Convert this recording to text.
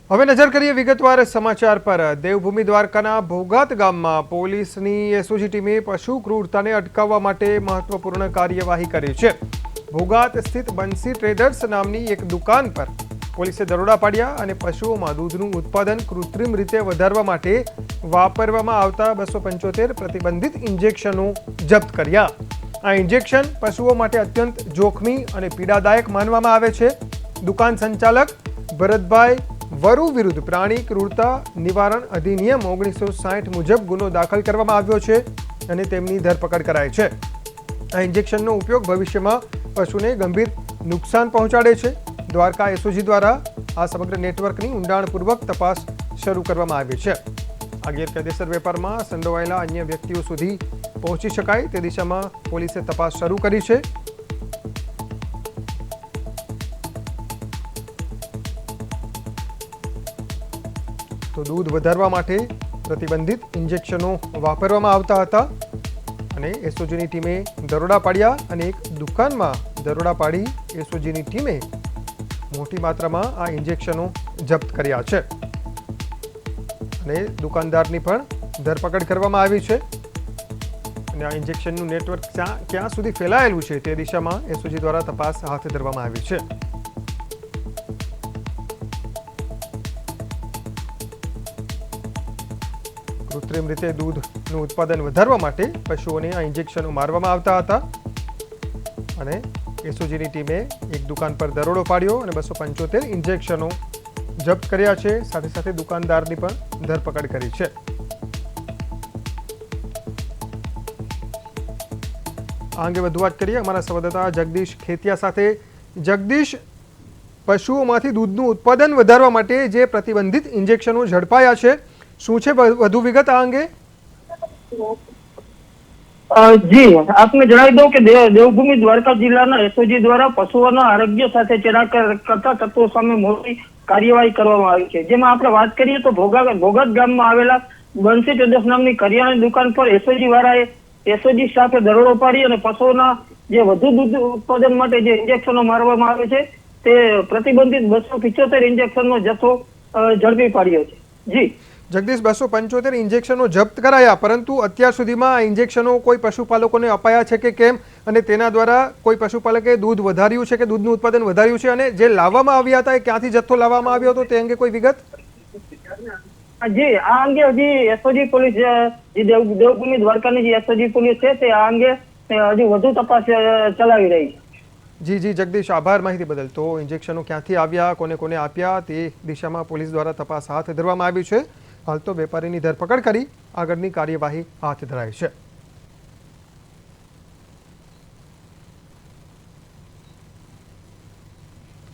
હવે નજર કરીએ વિગતવાર સમાચાર પર। દેવભૂમિ દ્વારકાના ભોગાત ગામમાં પોલીસની એસઓજી ટીમે પશુ ક્રૂરતાને અટકાવવા માટે મહત્વપૂર્ણ કાર્યવાહી કરી છે। ભોગાત સ્થિત બંસી ટ્રેડર્સ નામની એક દુકાન પર પોલીસે દરોડા પાડ્યા અને પશુઓમાં દૂધનું ઉત્પાદન કૃત્રિમ રીતે વધારવા માટે વાપરવામાં આવતા 275 પ્રતિબંધિત ઇન્જેક્શનો જપ્ત કર્યા। આ ઇન્જેક્શન પશુઓ માટે અત્યંત જોખમી અને પીડાદાયક માનવામાં આવે છે। દુકાન સંચાલક ભરતભાઈ વરુ વિરુદ્ધ પ્રાણી ક્રૂરતા નિવારણ અધિનિયમ 1960 મુજબ ગુનો દાખલ કરવામાં આવ્યો છે અને તેમની ધરપકડ કરાઈ છે। આ ઇન્જેક્શનનો ઉપયોગ ભવિષ્યમાં પશુને ગંભીર નુકસાન પહોંચાડે છે। દ્વારકા એસઓજી દ્વારા આ સમગ્ર નેટવર્કની ઊંડાણપૂર્વક તપાસ શરૂ કરવામાં આવી છે। આ ગેરકાયદેસર વેપારમાં સંડોવાયેલા અન્ય વ્યક્તિઓ સુધી પહોંચી શકાય તે દિશામાં પોલીસે તપાસ શરૂ કરી છે। તો દૂધ વધારવા માટે પ્રતિબંધિત ઇન્જેક્શનો વાપરવામાં આવતા હતા અને એસઓજીની ટીમે દરોડા પાડ્યા અને એક દુકાનમાં દરોડા પાડી એસઓજીની ટીમે મોટી માત્રામાં આ ઇન્જેક્શનો જપ્ત કર્યા છે અને દુકાનદારની પણ ધરપકડ કરવામાં આવી છે અને આ ઇન્જેક્શનનું નેટવર્ક ક્યાં સુધી ફેલાયેલું છે તે દિશામાં એસઓજી દ્વારા તપાસ હાથ ધરવામાં આવી છે। કૃત્રિમ રીતે દૂધનું ઉત્પાદન વધારવા માટે પશુઓને આ ઇન્જેક્શનો મારવામાં આવતા હતા અને એસઓજીની ટીમે એક દુકાન પર દરોડો પાડ્યો અને 275 ઇન્જેક્શનો જપ્ત કર્યા છે। સાથે સાથે દુકાનદારની પણ ધરપકડ કરી છે। આ અંગે વધુ વાત કરીએ અમારા સંવાદદાતા જગદીશ ખેતિયા સાથે। જગદીશ, પશુઓમાંથી દૂધનું ઉત્પાદન વધારવા માટે જે પ્રતિબંધિત ઇન્જેક્શનો ઝડપાયા છે, શું છે વધુ વિગત આ અંગે? જી, આપને જણાવી દઉં કે દેવભૂમિ દ્વારકા જિલ્લાના એસઓજી દ્વારા પશુઓના આરોગ્ય સાથે ચેડા કરતા તત્વો સામે મોટી કાર્યવાહી કરવામાં આવી છે। જેમાં આપણે વાત કરીએ તો ભોગાત ગામમાં આવેલા બંસી ટ્રેડર્સ નામની કરિયાણાની દુકાન પર એસઓજી વાળાએ એસઓજી સ્ટાફે દરોડો પાડી અને પશુઓના જે વધુ દૂધ ઉત્પાદન માટે જે ઇન્જેક્શનો મારવામાં આવે છે તે પ્રતિબંધિત 275 ઇન્જેક્શનનો જથ્થો ઝડપી પાડ્યો છે। જી જગદીશ, 275 ઇન્જેક્શનો જપ્ત કરાયા, પરંતુ અત્યાર સુધીમાં આ ઇન્જેક્શનો કોઈ પશુપાલકોને અપાયા છે કે કેમ, અને તેના દ્વારા કોઈ પશુપાલકે દૂધ વધાર્યું છે કે દૂધનું ઉત્પાદન વધાર્યું છે, અને જે લાવવામાં આવ્યા હતા એ ક્યાંથી જથ્થો લાવવામાં આવ્યો હતો તે અંગે કોઈ વિગત? જી, આ અંગે હજી એસઓજી પોલીસ જે દેવભૂમિ દ્વારકાની જે એસઓજી પોલીસ છે તે આ અંગે હજી વધુ તપાસ ચલાવી રહી છે। જી જી જગદીશ, આભાર માહિતી બદલ। તો ઇન્જેક્શનો ક્યાંથી આવ્યા, કોને કોને આપ્યા તે દિશામાં પોલીસ દ્વારા તપાસ હાથ ધરવામાં આવી છે। હાલ તો વેપારીની ધરપકડ કરી આગળની કાર્યવાહી હાથ ધરાઈ છે।